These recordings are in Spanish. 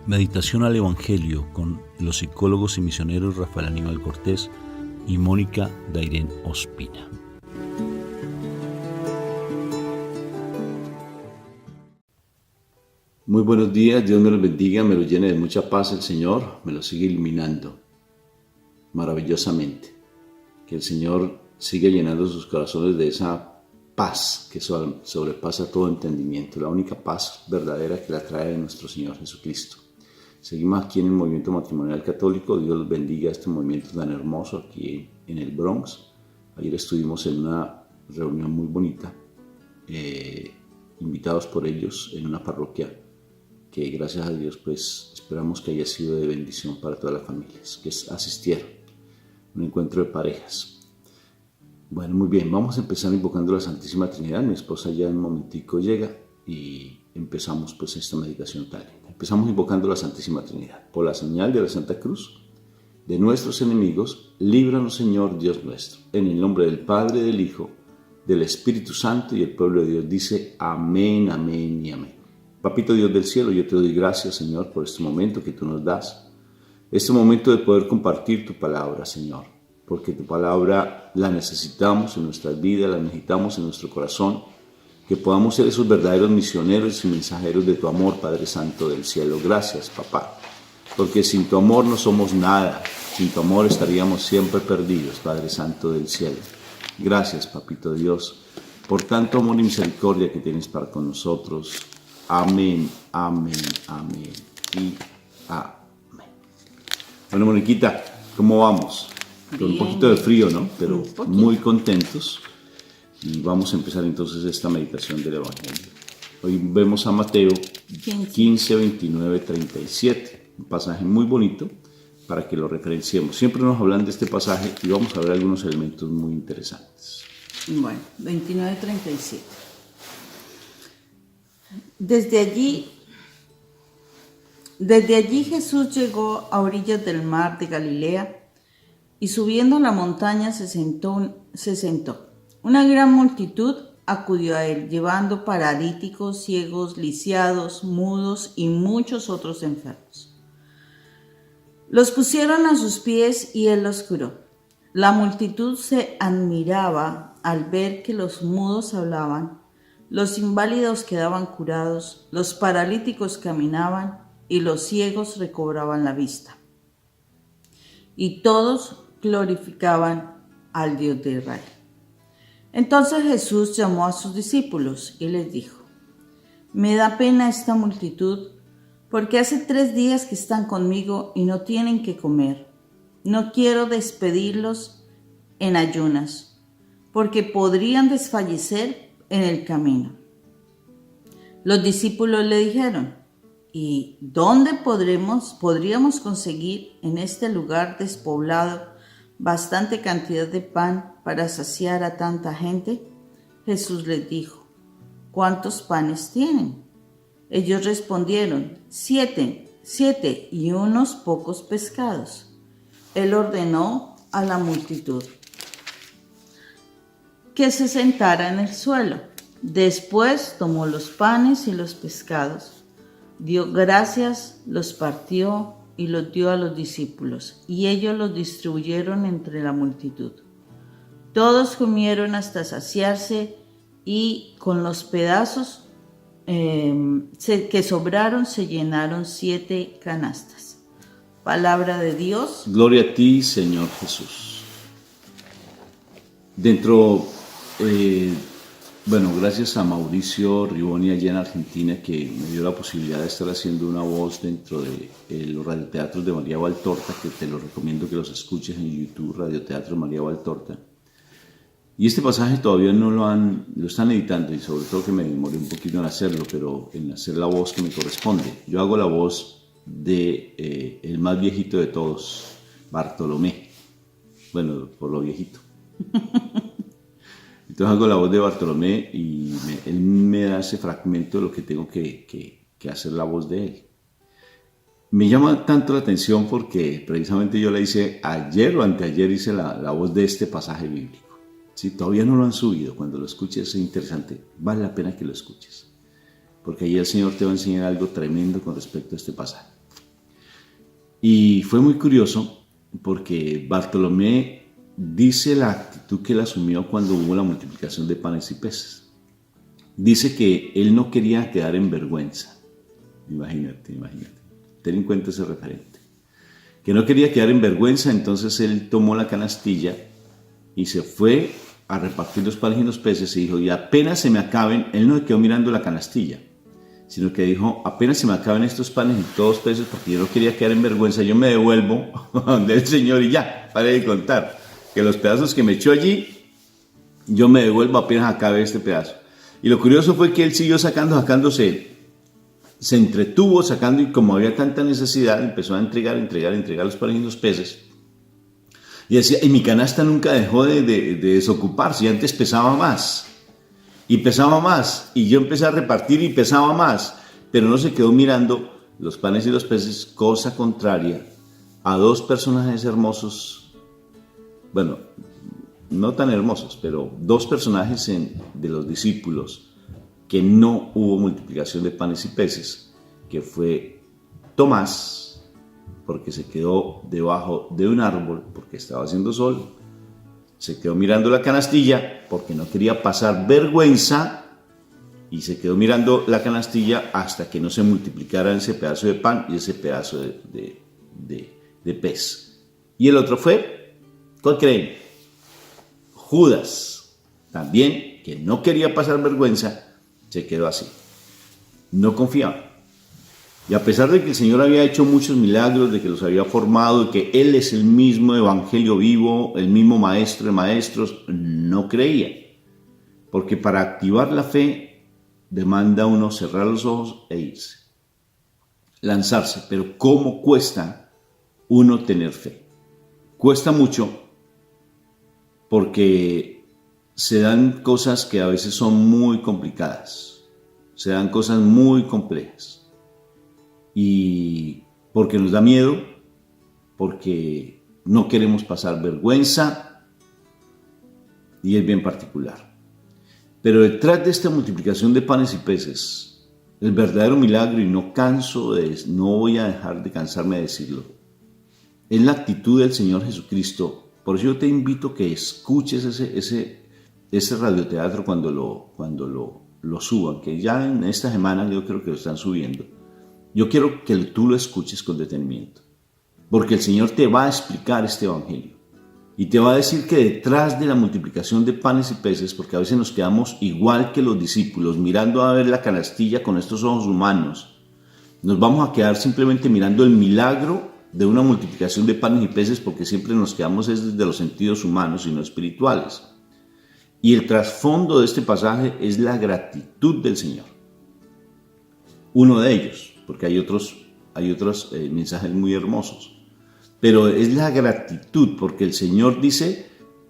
Meditación al Evangelio con los psicólogos y misioneros Rafael Aníbal Cortés y Mónica Dairén Ospina. Muy buenos días, Dios me los bendiga, me los llene de mucha paz el Señor, me los sigue iluminando maravillosamente. Que el Señor siga llenando sus corazones de esa paz que sobrepasa todo entendimiento, la única paz verdadera que la trae nuestro Señor Jesucristo. Seguimos aquí en el Movimiento Matrimonial Católico. Dios los bendiga, este movimiento tan hermoso aquí en el Bronx. Ayer estuvimos en una reunión muy bonita, invitados por ellos en una parroquia que gracias a Dios pues esperamos que haya sido de bendición para todas las familias que asistieron. Un encuentro de parejas. Bueno, muy bien, vamos a empezar invocando la Santísima Trinidad. Mi esposa ya en un momentico llega y empezamos pues esta meditación tan linda. Empezamos invocando la Santísima Trinidad. Por la señal de la Santa Cruz de nuestros enemigos, líbranos Señor Dios nuestro. En el nombre del Padre, del Hijo, del Espíritu Santo, y el pueblo de Dios dice amén, amén y amén. Papito Dios del cielo, yo te doy gracias Señor por este momento que tú nos das. Este momento de poder compartir tu palabra, Señor, porque tu palabra la necesitamos en nuestras vidas, la necesitamos en nuestro corazón, que podamos ser esos verdaderos misioneros y mensajeros de tu amor, Padre Santo del cielo. Gracias, Papá, porque sin tu amor no somos nada, sin tu amor estaríamos siempre perdidos, Padre Santo del cielo. Gracias, Papito Dios, por tanto amor y misericordia que tienes para con nosotros. Amén, amén, amén y amén. Bueno, Moniquita, ¿cómo vamos? Con un poquito de frío, ¿no? Pero muy contentos. Y vamos a empezar entonces esta meditación del Evangelio. Hoy vemos a Mateo 15, 29, 37. Un pasaje muy bonito para que lo referenciemos. Siempre nos hablan de este pasaje y vamos a ver algunos elementos muy interesantes. Bueno, 29, 37. Desde allí Jesús llegó a orillas del mar de Galilea y subiendo a la montaña se sentó. Una gran multitud acudió a él, llevando paralíticos, ciegos, lisiados, mudos y muchos otros enfermos. Los pusieron a sus pies y él los curó. La multitud se admiraba al ver que los mudos hablaban, los inválidos quedaban curados, los paralíticos caminaban y los ciegos recobraban la vista. Y todos glorificaban al Dios de Israel. Entonces Jesús llamó a sus discípulos y les dijo: me da pena esta multitud, porque hace 3 días que están conmigo y no tienen que comer. No quiero despedirlos en ayunas, porque podrían desfallecer en el camino. Los discípulos le dijeron: ¿y dónde podríamos conseguir en este lugar despoblado bastante cantidad de pan para saciar a tanta gente? Jesús les dijo: ¿cuántos panes tienen? Ellos respondieron: 7 y unos pocos pescados. Él ordenó a la multitud que se sentara en el suelo. Después tomó los panes y los pescados, dio gracias, los partió y los dio a los discípulos, y ellos los distribuyeron entre la multitud. Todos comieron hasta saciarse, y con los pedazos que sobraron se llenaron 7 canastas. Palabra de Dios. Gloria a ti, Señor Jesús. Gracias a Mauricio Riboni allá en Argentina, que me dio la posibilidad de estar haciendo una voz dentro de los radioteatros de María Valtorta, que te lo recomiendo que los escuches en YouTube, Radioteatro María Valtorta. Y este pasaje todavía no lo están editando, y sobre todo que me demoré un poquito en hacerlo, pero en hacer la voz que me corresponde. Yo hago la voz de el más viejito de todos, Bartolomé. Bueno, por lo viejito. Entonces hago la voz de Bartolomé y él me da ese fragmento de lo que tengo que hacer la voz de él. Me llama tanto la atención porque precisamente yo la hice ayer o anteayer, hice la voz de este pasaje bíblico. ¿Sí? Todavía no lo han subido. Cuando lo escuches es interesante, vale la pena que lo escuches, porque ahí el Señor te va a enseñar algo tremendo con respecto a este pasaje. Y fue muy curioso porque Bartolomé dice la actitud que él asumió cuando hubo la multiplicación de panes y peces. Dice que él no quería quedar en vergüenza. Imagínate. Ten en cuenta ese referente. Que no quería quedar en vergüenza, entonces él tomó la canastilla y se fue a repartir los panes y los peces y dijo, y apenas se me acaben, él no se quedó mirando la canastilla, sino que dijo, apenas se me acaben estos panes y todos los peces, porque yo no quería quedar en vergüenza, yo me devuelvo a donde el Señor y ya, pare de contar, que los pedazos que me echó allí, yo me devuelvo apenas acabe este pedazo. Y lo curioso fue que él siguió sacándose, se entretuvo sacando, y como había tanta necesidad, empezó a entregar los panes y los peces. Y decía, y mi canasta nunca dejó de desocuparse, y antes pesaba más. Y pesaba más, y yo empecé a repartir y pesaba más, pero no se quedó mirando los panes y los peces, cosa contraria a dos personajes hermosos, bueno, no tan hermosos, pero dos personajes de los discípulos, que no hubo multiplicación de panes y peces, que fue Tomás, porque se quedó debajo de un árbol, porque estaba haciendo sol, se quedó mirando la canastilla, porque no quería pasar vergüenza, y se quedó mirando la canastilla hasta que no se multiplicara ese pedazo de pan y ese pedazo de pez. Y el otro fue, ¿cuál creen? Judas, también, que no quería pasar vergüenza, se quedó así. No confiaba. Y a pesar de que el Señor había hecho muchos milagros, de que los había formado, de que Él es el mismo evangelio vivo, el mismo maestro de maestros, no creía. Porque para activar la fe demanda uno cerrar los ojos e irse. Lanzarse. Pero ¿cómo cuesta uno tener fe? Cuesta mucho porque se dan cosas que a veces son muy complicadas. Se dan cosas muy complejas. Y porque nos da miedo, porque no queremos pasar vergüenza, y es bien particular. Pero detrás de esta multiplicación de panes y peces, el verdadero milagro, y no voy a dejar de cansarme de decirlo, es la actitud del Señor Jesucristo. Por eso yo te invito a que escuches ese radioteatro cuando lo suban, que ya en esta semana yo creo que lo están subiendo. Yo quiero que tú lo escuches con detenimiento, porque el Señor te va a explicar este evangelio y te va a decir que detrás de la multiplicación de panes y peces, porque a veces nos quedamos igual que los discípulos, mirando a ver la canastilla con estos ojos humanos, nos vamos a quedar simplemente mirando el milagro de una multiplicación de panes y peces, porque siempre nos quedamos desde los sentidos humanos y no espirituales. Y el trasfondo de este pasaje es la gratitud del Señor. Uno de ellos, porque hay otros mensajes muy hermosos, pero es la gratitud, porque el Señor dice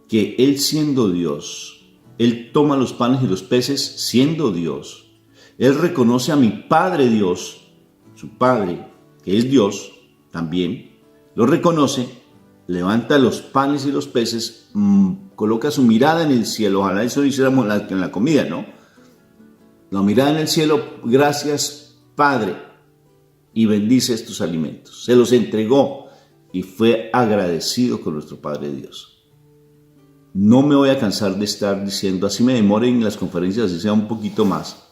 que Él, siendo Dios, Él toma los panes y los peces siendo Dios. Él reconoce a mi Padre Dios, su Padre, que es Dios también, lo reconoce, levanta los panes y los peces, coloca su mirada en el cielo. Ojalá eso lo hiciéramos en la comida, ¿no? La mirada en el cielo, gracias Padre, y bendice estos alimentos. Se los entregó y fue agradecido con nuestro Padre Dios. No me voy a cansar de estar diciendo, así me demoren en las conferencias, así sea un poquito más,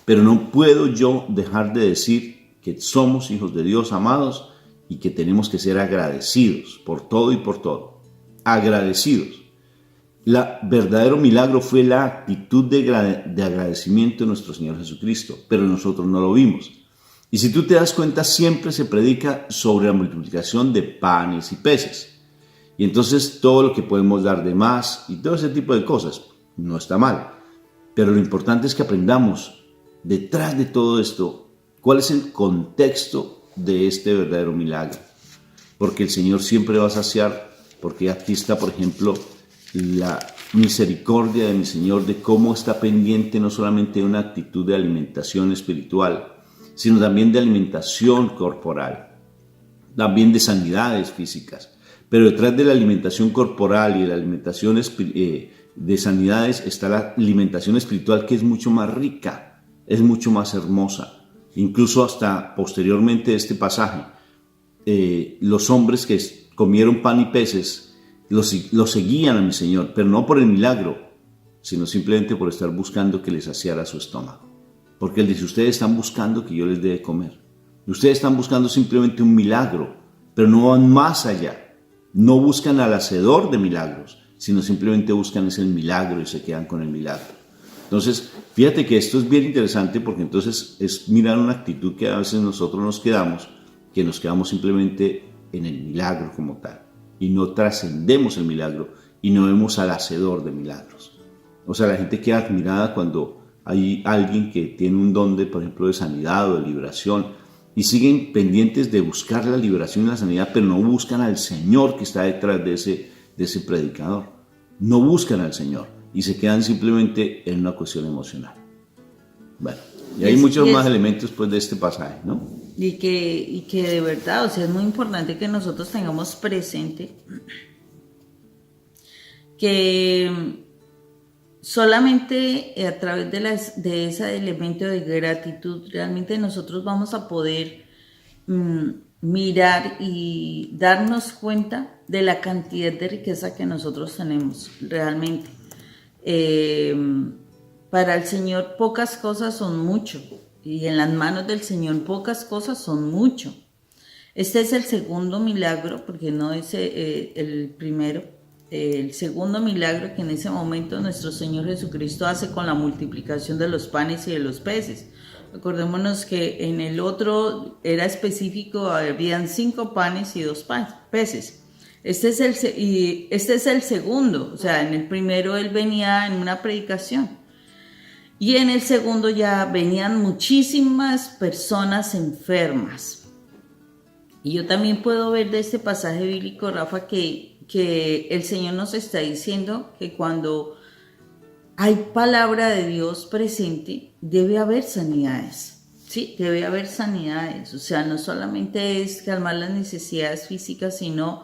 pero no puedo yo dejar de decir que somos hijos de Dios amados y que tenemos que ser agradecidos por todo y por todo. Agradecidos. El verdadero milagro fue la actitud de agradecimiento de nuestro Señor Jesucristo, pero nosotros no lo vimos. Y si tú te das cuenta, siempre se predica sobre la multiplicación de panes y peces. Y entonces todo lo que podemos dar de más y todo ese tipo de cosas no está mal. Pero lo importante es que aprendamos detrás de todo esto cuál es el contexto de este verdadero milagro. Porque el Señor siempre va a saciar, porque aquí está, por ejemplo, la misericordia de mi Señor, de cómo está pendiente no solamente de una actitud de alimentación espiritual, sino también de alimentación corporal, también de sanidades físicas. Pero detrás de la alimentación corporal y de la alimentación de sanidades está la alimentación espiritual, que es mucho más rica, es mucho más hermosa. Incluso hasta posteriormente de este pasaje, los hombres que comieron pan y peces los seguían a mi Señor, pero no por el milagro, sino simplemente por estar buscando que les saciara su estómago. Porque Él dice, ustedes están buscando que yo les dé de comer. Ustedes están buscando simplemente un milagro, pero no van más allá. No buscan al hacedor de milagros, sino simplemente buscan ese milagro y se quedan con el milagro. Entonces, fíjate que esto es bien interesante porque entonces es mirar una actitud que a veces nosotros nos quedamos simplemente en el milagro como tal y no trascendemos el milagro y no vemos al hacedor de milagros. O sea, la gente queda admirada cuando hay alguien que tiene un don de, por ejemplo, de sanidad o de liberación y siguen pendientes de buscar la liberación y la sanidad, pero no buscan al Señor que está detrás de ese predicador. No buscan al Señor y se quedan simplemente en una cuestión emocional. Bueno, y hay muchos más elementos pues, de este pasaje, ¿no? Y que de verdad, o sea, es muy importante que nosotros tengamos presente que solamente a través de ese elemento de gratitud realmente nosotros vamos a poder mirar y darnos cuenta de la cantidad de riqueza que nosotros tenemos realmente. Para el Señor pocas cosas son mucho y en las manos del Señor pocas cosas son mucho. Este es el segundo milagro, porque no es el primero. El segundo milagro que en ese momento nuestro Señor Jesucristo hace con la multiplicación de los panes y de los peces. Acordémonos que en el otro era específico, habían 5 panes y 2 peces. Este es el segundo, o sea, en el primero él venía en una predicación y en el segundo ya venían muchísimas personas enfermas. Y yo también puedo ver de este pasaje bíblico, Rafa, que el Señor nos está diciendo que cuando hay palabra de Dios presente, debe haber sanidades, ¿sí? Debe haber sanidades, o sea, no solamente es calmar las necesidades físicas, sino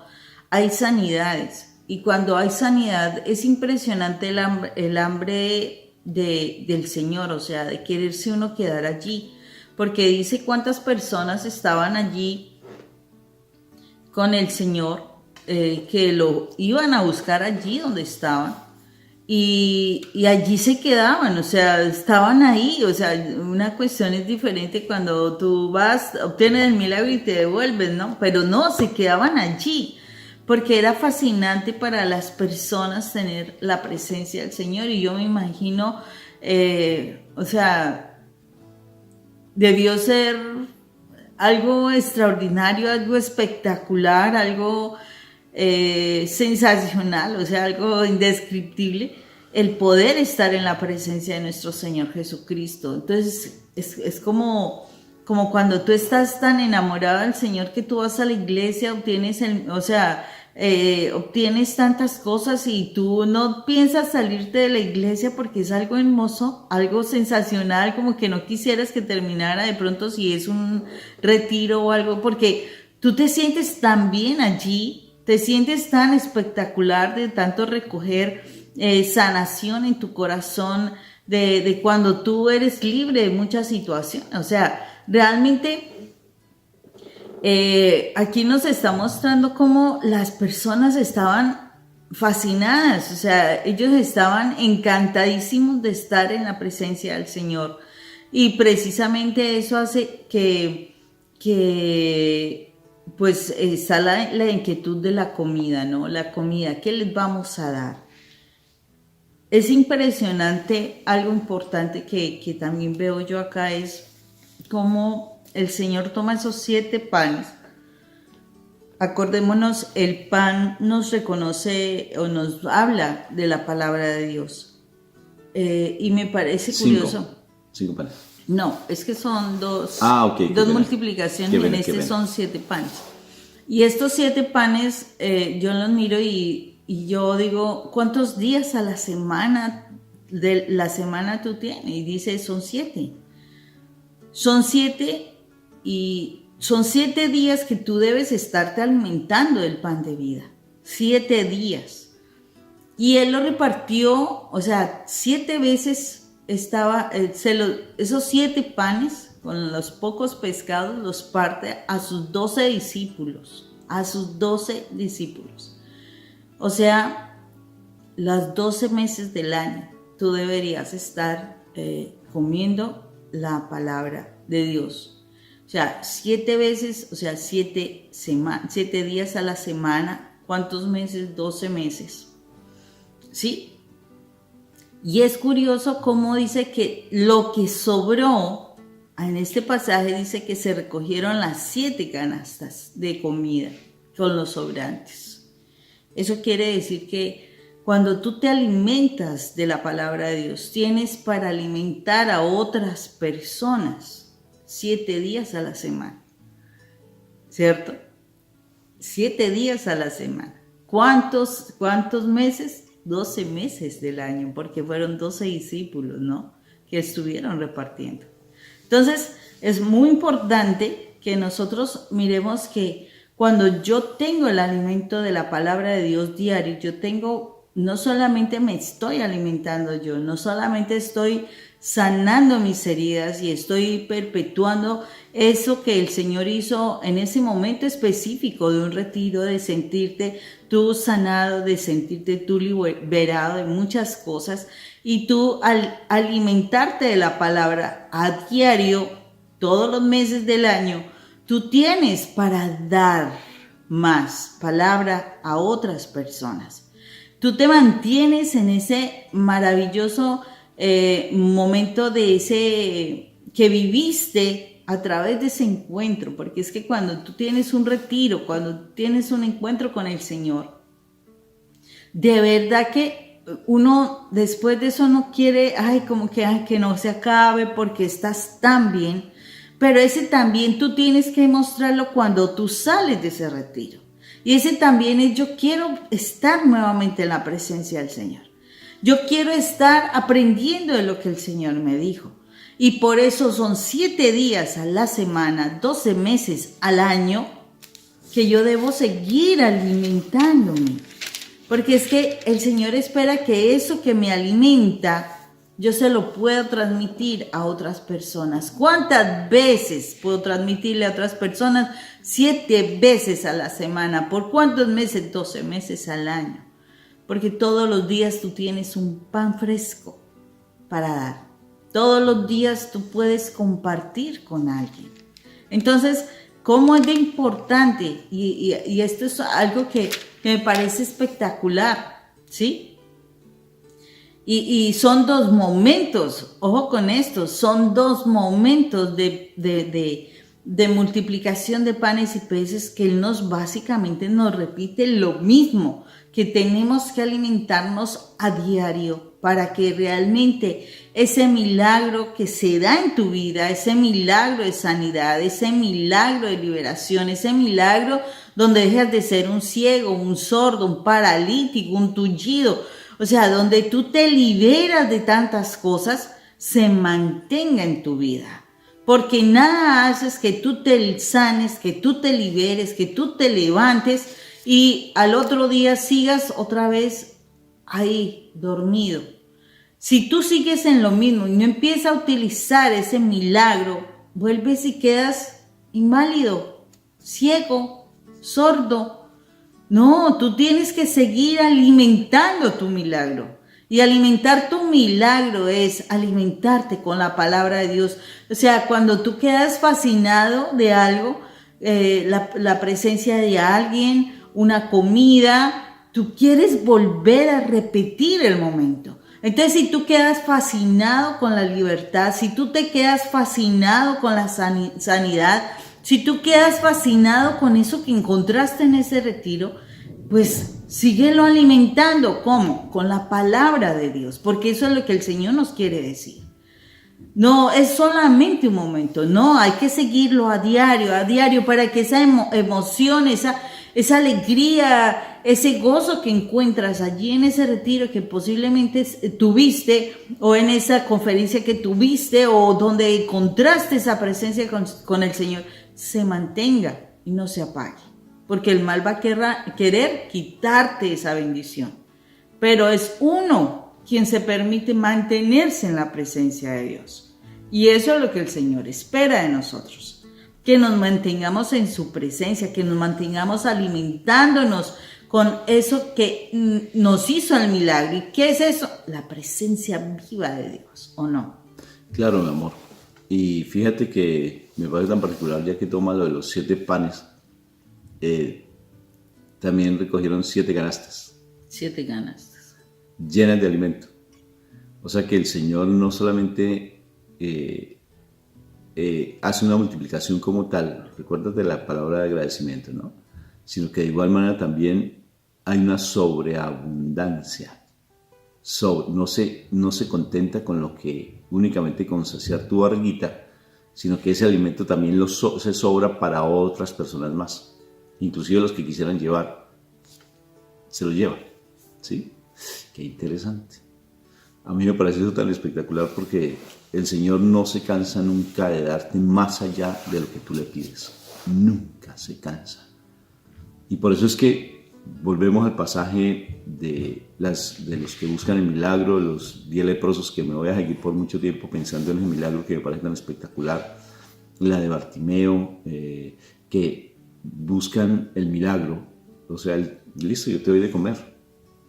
hay sanidades. Y cuando hay sanidad, es impresionante el hambre del Señor, o sea, de quererse uno quedar allí, porque dice cuántas personas estaban allí con el Señor, que lo iban a buscar allí donde estaban y allí se quedaban, o sea, estaban ahí, o sea, una cuestión es diferente cuando tú vas, obtienes el milagro y te devuelves, ¿no? Pero no, se quedaban allí, porque era fascinante para las personas tener la presencia del Señor y yo me imagino, o sea, debió ser algo extraordinario, algo espectacular, algo sensacional, o sea, algo indescriptible, el poder estar en la presencia de nuestro Señor Jesucristo. Entonces, es como cuando tú estás tan enamorado del Señor que tú vas a la iglesia, obtienes tantas cosas y tú no piensas salirte de la iglesia porque es algo hermoso, algo sensacional, como que no quisieras que terminara de pronto si es un retiro o algo, porque tú te sientes tan bien allí, te sientes tan espectacular de tanto recoger sanación en tu corazón, de cuando tú eres libre de muchas situaciones. O sea, realmente aquí nos está mostrando cómo las personas estaban fascinadas, o sea, ellos estaban encantadísimos de estar en la presencia del Señor. Y precisamente eso hace que pues está la inquietud de la comida, ¿no? La comida, ¿qué les vamos a dar? Es impresionante, algo importante que también veo yo acá es cómo el Señor toma esos 7 panes. Acordémonos, el pan nos reconoce o nos habla de la palabra de Dios. Y me parece curioso. 5 panes. No, es que son dos multiplicaciones y en este son 7 panes. Y estos 7 panes yo los miro y yo digo, ¿cuántos días a la semana de la semana tú tienes? Y dice, son 7. Son 7 y son 7 días que tú debes estarte alimentando del pan de vida. 7 días. Y él lo repartió, o sea, 7 veces estaba, esos 7 panes con los pocos pescados, los parte a sus 12 discípulos, O sea, los 12 meses del año tú deberías estar comiendo la palabra de Dios. O sea, 7 veces, o sea, 7 días a la semana. ¿Cuántos meses? 12 meses. ¿Sí? Y es curioso cómo dice que lo que sobró, en este pasaje dice que se recogieron las 7 canastas de comida con los sobrantes. Eso quiere decir que cuando tú te alimentas de la palabra de Dios, tienes para alimentar a otras personas 7 días a la semana, ¿cierto? 7 días a la semana. ¿Cuántos meses? 12 meses del año, porque fueron 12 discípulos, ¿no?, que estuvieron repartiendo. Entonces, es muy importante que nosotros miremos que cuando yo tengo el alimento de la palabra de Dios diario, no solamente me estoy alimentando yo, no solamente estoy sanando mis heridas y estoy perpetuando eso que el Señor hizo en ese momento específico de un retiro, de sentirte tú sanado, de sentirte tú liberado de muchas cosas, y tú al alimentarte de la palabra a diario, todos los meses del año, tú tienes para dar más palabra a otras personas. Tú te mantienes en ese maravilloso momento de ese que viviste a través de ese encuentro, porque es que cuando tú tienes un retiro, cuando tienes un encuentro con el Señor, de verdad que uno después de eso no quiere, que no se acabe porque estás tan bien, pero ese también tú tienes que mostrarlo cuando tú sales de ese retiro. Y ese también es: yo quiero estar nuevamente en la presencia del Señor. Yo quiero estar aprendiendo de lo que el Señor me dijo. Y por eso son 7 días a la semana, 12 meses al año, que yo debo seguir alimentándome. Porque es que el Señor espera que eso que me alimenta, yo se lo pueda transmitir a otras personas. ¿Cuántas veces puedo transmitirle a otras personas? 7 veces a la semana. ¿Por cuántos meses? 12 meses al año. Porque todos los días tú tienes un pan fresco para dar. Todos los días tú puedes compartir con alguien. Entonces, ¿cómo es de importante? Y esto es algo que me parece espectacular, ¿sí? Y son 2 momentos, ojo con esto, son 2 momentos de multiplicación de panes y peces que Él básicamente nos repite lo mismo, que tenemos que alimentarnos a diario para que realmente ese milagro que se da en tu vida, ese milagro de sanidad, ese milagro de liberación, ese milagro donde dejas de ser un ciego, un sordo, un paralítico, un tullido, o sea, donde tú te liberas de tantas cosas, se mantenga en tu vida. Porque nada haces que tú te sanes, que tú te liberes, que tú te levantes y al otro día sigas otra vez ahí, dormido. Si tú sigues en lo mismo y no empiezas a utilizar ese milagro, vuelves y quedas inválido, ciego, sordo. No, tú tienes que seguir alimentando tu milagro. Y alimentar tu milagro es alimentarte con la palabra de Dios. O sea, cuando tú quedas fascinado de algo, la presencia de alguien, una comida, tú quieres volver a repetir el momento. Entonces, si tú quedas fascinado con la libertad, si tú te quedas fascinado con la sanidad, si tú quedas fascinado con eso que encontraste en ese retiro, pues síguelo alimentando. ¿Cómo? Con la palabra de Dios, porque eso es lo que el Señor nos quiere decir. No es solamente un momento, no, hay que seguirlo a diario, para que esa emoción, esa alegría, ese gozo que encuentras allí en ese retiro que posiblemente tuviste, o en esa conferencia que tuviste, o donde encontraste esa presencia con el Señor, se mantenga y no se apague. Porque el mal va a querer quitarte esa bendición. Pero es uno quien se permite mantenerse en la presencia de Dios. Y eso es lo que el Señor espera de nosotros, que nos mantengamos en su presencia, que nos mantengamos alimentándonos con eso que nos hizo el milagro. ¿Y qué es eso? La presencia viva de Dios, ¿o no? Claro, mi amor. Y fíjate que me parece tan particular, ya que toma lo de los 7 panes, también recogieron 7 canastas 7 canastas. llenas de alimento. O sea que el Señor no solamente hace una multiplicación como tal, recuérdate la palabra de agradecimiento, ¿no? Sino que de igual manera también hay una sobreabundancia. No se contenta con lo que únicamente con saciar tu barriguita, sino que ese alimento también se sobra para otras personas más. Inclusive los que quisieran llevar, se lo llevan. ¿Sí? Qué interesante. A mí me parece eso tan espectacular porque el Señor no se cansa nunca de darte más allá de lo que tú le pides. Nunca se cansa. Y por eso es que volvemos al pasaje de los que buscan el milagro, los 10 leprosos, que me voy a seguir por mucho tiempo pensando en ese milagro que me parece tan espectacular. La de Bartimeo, que buscan el milagro. O sea, listo, yo te doy de comer.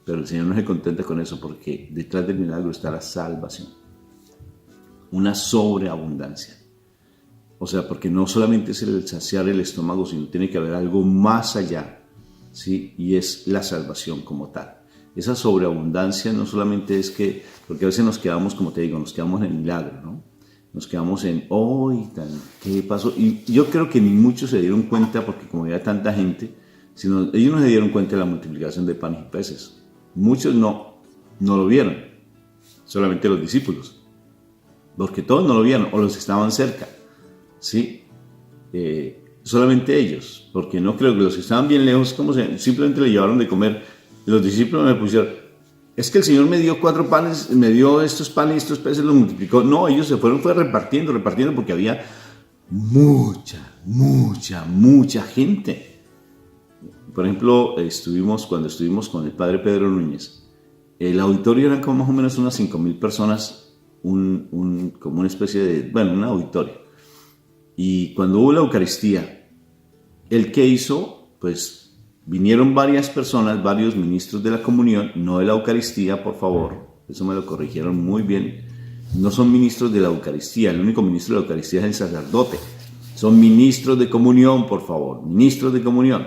Pero el Señor no se contenta con eso, porque detrás del milagro está la salvación. Una sobreabundancia. O sea, porque no solamente es el saciar el estómago, sino tiene que haber algo más allá, ¿sí? Y es la salvación como tal. Esa sobreabundancia no solamente es que, porque a veces nos quedamos, como te digo, nos quedamos en el milagro, ¿no? Nos quedamos en, ¿qué pasó? Y yo creo que ni muchos se dieron cuenta, porque como había tanta gente, sino ellos no se dieron cuenta de la multiplicación de panes y peces. Muchos no lo vieron, solamente los discípulos, porque todos no lo vieron, o los que estaban cerca, ¿sí? Solamente ellos, porque no creo que los que estaban bien lejos, simplemente le llevaron de comer. Los discípulos me pusieron, es que el Señor me dio 4 panes, me dio estos panes y estos peces, los multiplicó. No, ellos se fue repartiendo, porque había mucha gente. Por ejemplo, cuando estuvimos con el padre Pedro Núñez, el auditorio eran como más o menos unas 5,000 personas, como una especie de, un auditorio. Y cuando hubo la Eucaristía, ¿el qué hizo? Pues vinieron varias personas, varios ministros de la comunión, no de la Eucaristía, por favor, eso me lo corrigieron muy bien, no son ministros de la Eucaristía, el único ministro de la Eucaristía es el sacerdote, son ministros de comunión, por favor, ministros de comunión.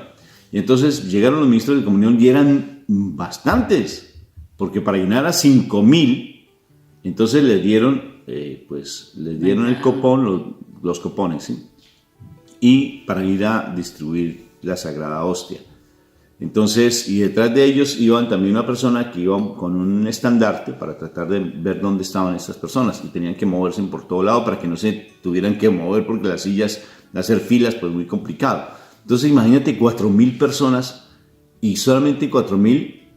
Y entonces llegaron los ministros de comunión y eran bastantes, porque para llenar a 5,000, entonces les dieron el copón, los copones, ¿sí? Y para ir a distribuir la Sagrada Hostia. Entonces, y detrás de ellos iban también una persona que iba con un estandarte para tratar de ver dónde estaban estas personas, y tenían que moverse por todo lado para que no se tuvieran que mover, porque las sillas, hacer filas, pues muy complicado. Entonces imagínate 4,000 personas, y solamente 4,000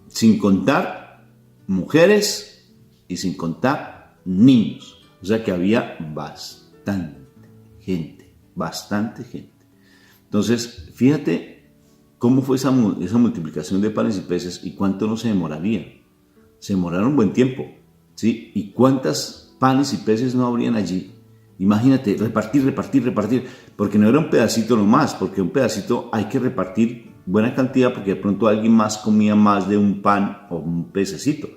sin contar mujeres y sin contar niños. O sea que había bastante gente. Entonces, fíjate cómo fue esa multiplicación de panes y peces y cuánto no se demoraría. Se demoraron un buen tiempo, ¿sí? Y cuántas panes y peces no habrían allí. Imagínate, repartir, porque no era un pedacito nomás, porque un pedacito hay que repartir buena cantidad, porque de pronto alguien más comía más de un pan o un pececito.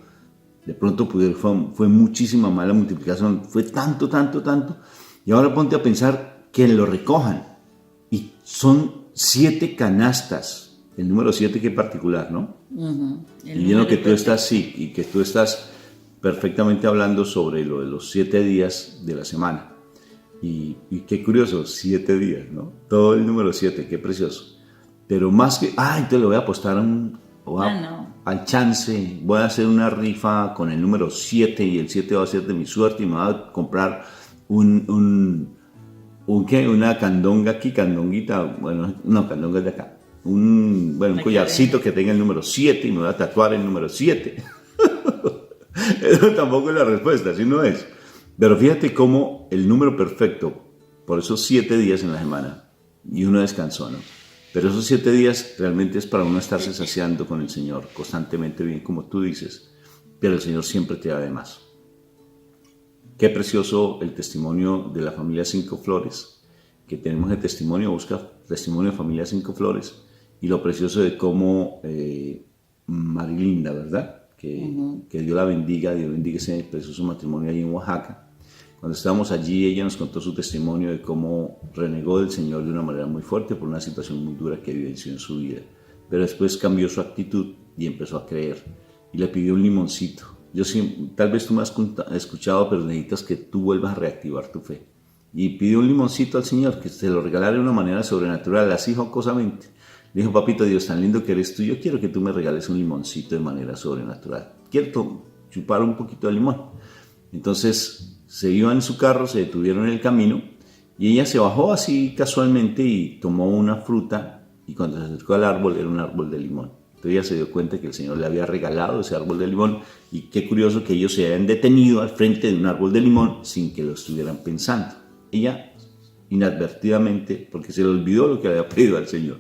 De pronto fue muchísima más la multiplicación, fue tanto, y ahora ponte a pensar que lo recojan, y son 7 canastas, el número 7 que particular, ¿no? Uh-huh. Y viendo que tú estás, y que tú estás perfectamente hablando sobre lo de los 7 días de la semana. Y qué curioso, 7 días, ¿no? Todo el número 7, qué precioso. Pero más que, entonces le voy a apostar al chance, voy a hacer una rifa con el número 7 y el 7 va a ser de mi suerte y me voy a comprar una candonga aquí, candonguita, candonga es de acá. Un collarcito que tenga el número 7 y me voy a tatuar el número 7. Eso tampoco es la respuesta, así no es. Pero fíjate cómo el número perfecto, por esos 7 días en la semana, y uno descansó, ¿no? Pero esos 7 días realmente es para uno estarse saciando con el Señor constantemente, bien como tú dices, pero el Señor siempre te da de más. Qué precioso el testimonio de la familia Cinco Flores, que tenemos el testimonio, busca testimonio de familia Cinco Flores, y lo precioso de cómo Marilinda, ¿verdad? Que Dios la bendiga, Dios bendiga ese precioso matrimonio allí en Oaxaca. Cuando estábamos allí, ella nos contó su testimonio de cómo renegó del Señor de una manera muy fuerte por una situación muy dura que vivenció en su vida. Pero después cambió su actitud y empezó a creer. Y le pidió un limoncito. Yo sí, tal vez tú me has escuchado, pero necesitas que tú vuelvas a reactivar tu fe. Y pidió un limoncito al Señor, que se lo regalara de una manera sobrenatural, así jocosamente. Le dijo, papito Dios, tan lindo que eres tú, yo quiero que tú me regales un limoncito de manera sobrenatural. Quiero chupar un poquito de limón. Entonces se iban en su carro, se detuvieron en el camino y ella se bajó así casualmente y tomó una fruta y cuando se acercó al árbol era un árbol de limón. Entonces ella se dio cuenta que el Señor le había regalado ese árbol de limón y qué curioso que ellos se hayan detenido al frente de un árbol de limón sin que lo estuvieran pensando. Ella inadvertidamente, porque se le olvidó lo que había pedido al Señor,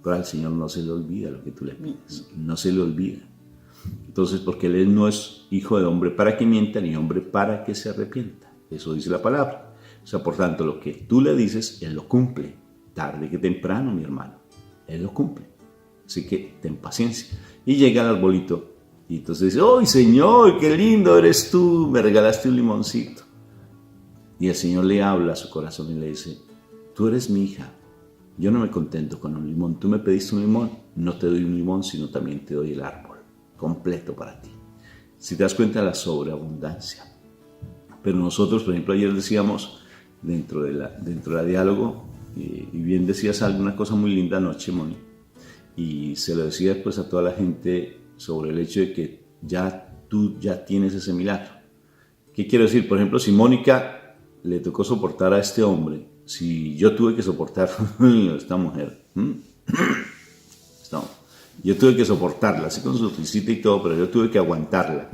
pero al Señor no se le olvida lo que tú le pides, no se le olvida. Entonces, porque Él no es hijo de hombre para que mienta, ni hombre para que se arrepienta. Eso dice la palabra. O sea, por tanto, lo que tú le dices, Él lo cumple. Tarde que temprano, mi hermano. Él lo cumple. Así que ten paciencia. Y llega al arbolito. Y entonces dice, ¡ay, Señor, qué lindo eres tú! Me regalaste un limoncito. Y el Señor le habla a su corazón y le dice, tú eres mi hija. Yo no me contento con un limón. Tú me pediste un limón. No te doy un limón, sino también te doy el árbol completo para ti. Si te das cuenta de la sobreabundancia. Pero nosotros, por ejemplo, ayer decíamos dentro de la diálogo, y bien decías alguna cosa muy linda anoche, Moni, y se lo decía después a toda la gente sobre el hecho de que tú ya tienes ese milagro. ¿Qué quiero decir? Por ejemplo, si Mónica le tocó soportar a este hombre, si yo tuve que soportar a esta mujer, yo tuve que soportarla, así con su risita y todo, pero yo tuve que aguantarla.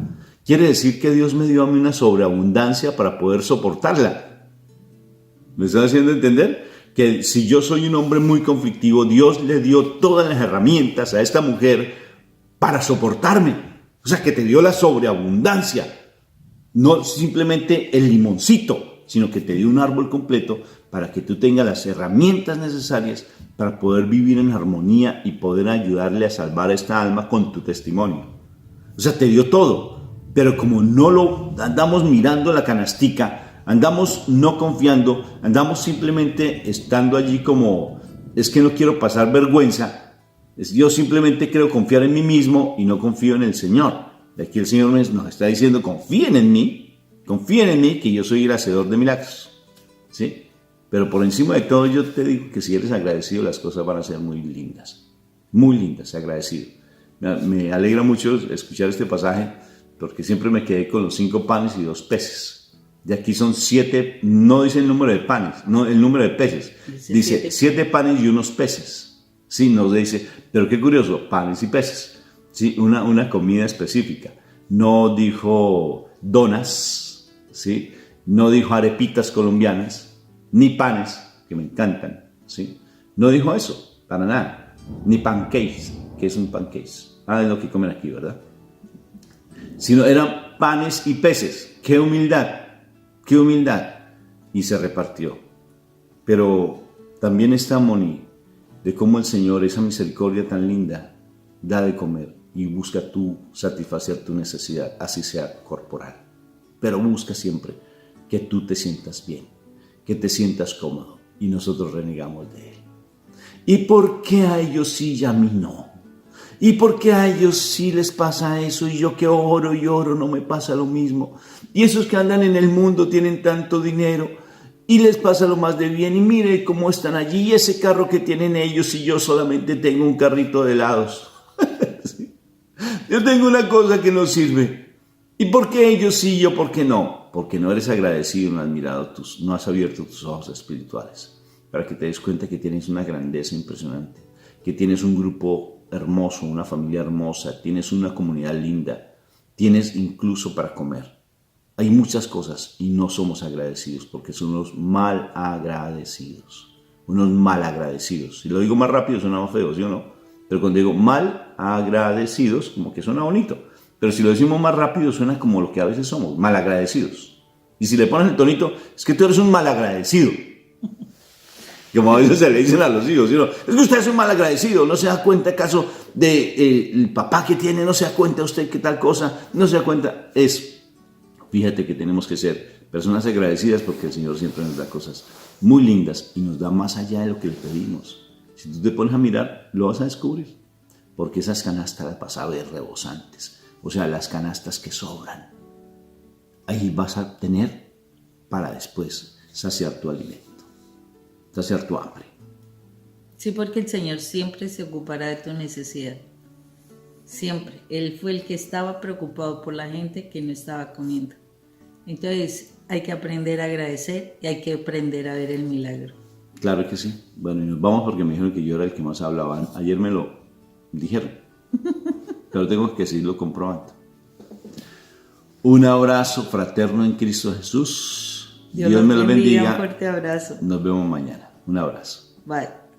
Quiere decir que Dios me dio a mí una sobreabundancia para poder soportarla. ¿Me están haciendo entender? Que si yo soy un hombre muy conflictivo, Dios le dio todas las herramientas a esta mujer para soportarme. O sea, que te dio la sobreabundancia. No simplemente el limoncito, sino que te dio un árbol completo para que tú tengas las herramientas necesarias para poder vivir en armonía y poder ayudarle a salvar a esta alma con tu testimonio. O sea, te dio todo, pero como no lo andamos mirando la canastica, andamos no confiando, andamos simplemente estando allí como, es que no quiero pasar vergüenza, yo simplemente quiero confiar en mí mismo y no confío en el Señor. Y aquí el Señor nos está diciendo, confíen en mí, que yo soy el hacedor de milagros, ¿sí? Pero por encima de todo yo te digo que si eres agradecido las cosas van a ser muy lindas, agradecido. Me alegra mucho escuchar este pasaje porque siempre me quedé con los 5 panes y 2 peces. De aquí son 7, no dice el número de panes, no el número de peces, dice 7 panes y unos peces. Sí, nos dice, pero qué curioso, panes y peces, sí, una comida específica. No dijo donas, ¿sí? No dijo arepitas colombianas, ni panes, que me encantan, ¿sí? No dijo eso, para nada. Ni pancakes, que es un pancakes. Nada de lo que comen aquí, ¿verdad? Sino eran panes y peces. ¡Qué humildad! ¡Qué humildad! Y se repartió. Pero también está, Moni, de cómo el Señor, esa misericordia tan linda, da de comer y busca tú satisfacer tu necesidad, así sea corporal. Pero busca siempre que tú te sientas bien, que te sientas cómodo, y nosotros renegamos de Él. ¿Y por qué a ellos sí y a mí no? ¿Y por qué a ellos sí les pasa eso y yo que oro y oro no me pasa lo mismo? Y esos que andan en el mundo tienen tanto dinero y les pasa lo más de bien y mire cómo están allí y ese carro que tienen ellos y yo solamente tengo un carrito de helados. ¿Sí? Yo tengo una cosa que no sirve. ¿Y por qué ellos sí y yo por qué no? Porque no eres agradecido, no has abierto tus ojos espirituales para que te des cuenta que tienes una grandeza impresionante, que tienes un grupo hermoso, una familia hermosa, tienes una comunidad linda, tienes incluso para comer. Hay muchas cosas y no somos agradecidos porque son unos mal agradecidos. Si lo digo más rápido suena más feo, ¿sí o no? Pero cuando digo mal agradecidos, como que suena bonito. Pero si lo decimos más rápido suena como lo que a veces somos, mal agradecidos. Y si le pones el tonito, es que tú eres un malagradecido. Como a veces se le dicen a los hijos, ¿no? Es que usted es un malagradecido, no se da cuenta acaso del papá que tiene, no se da cuenta usted que tal cosa, no se da cuenta. Fíjate que tenemos que ser personas agradecidas porque el Señor siempre nos da cosas muy lindas y nos da más allá de lo que le pedimos. Si tú te pones a mirar, lo vas a descubrir. Porque esas canastas las vas a ver rebosantes. O sea, las canastas que sobran. Ahí vas a tener para después saciar tu alimento, saciar tu hambre. Sí, porque el Señor siempre se ocupará de tu necesidad. Siempre. Él fue el que estaba preocupado por la gente que no estaba comiendo. Entonces hay que aprender a agradecer y hay que aprender a ver el milagro. Claro que sí. Bueno, y nos vamos porque me dijeron que yo era el que más hablaba. Ayer me lo dijeron, pero tengo que seguirlo comprobando. Un abrazo fraterno en Cristo Jesús. Dios me lo bendiga. Un fuerte abrazo. Nos vemos mañana. Un abrazo. Bye.